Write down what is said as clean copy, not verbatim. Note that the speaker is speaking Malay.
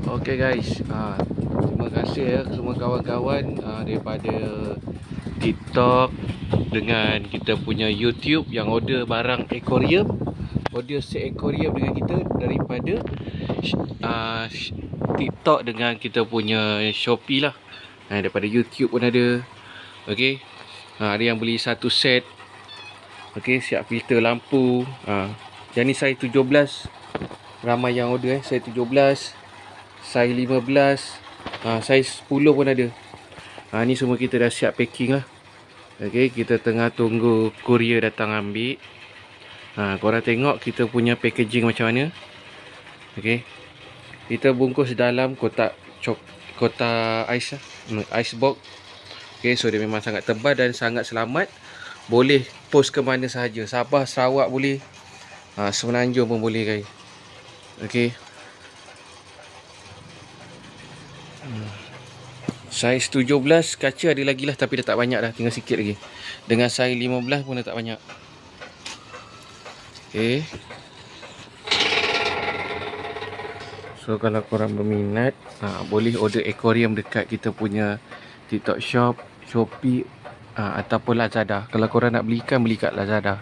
Okay guys, terima kasih ya semua kawan-kawan daripada TikTok dengan kita punya YouTube yang order barang aquarium, order set aquarium dengan kita daripada TikTok dengan kita punya Shopee lah. Daripada YouTube pun ada. Okay, ada yang beli satu set. Okay, siap filter lampu. Yang ni saiz 17. Ramai yang order saiz 17, saiz 15, saiz 10 pun ada. Ni semua kita dah siap packing lah. Okay, kita tengah tunggu courier datang ambil. Korang tengok kita punya packaging macam mana. Okay, kita bungkus dalam kotak ais lah, ice box. Okay, so dia memang sangat tebal dan sangat selamat. Boleh post ke mana sahaja, Sabah, Sarawak boleh, Semenanjung pun boleh guys. Okay, saiz 17 kaca ada lagi lah, tapi dah tak banyak dah, tinggal sikit lagi. Dengan saiz 15 pun dah tak banyak. Okay, so kalau korang berminat, boleh order aquarium dekat kita punya TikTok shop, Shopee, ataupun Lazada. Kalau korang nak beli ikan, beli kat Lazada.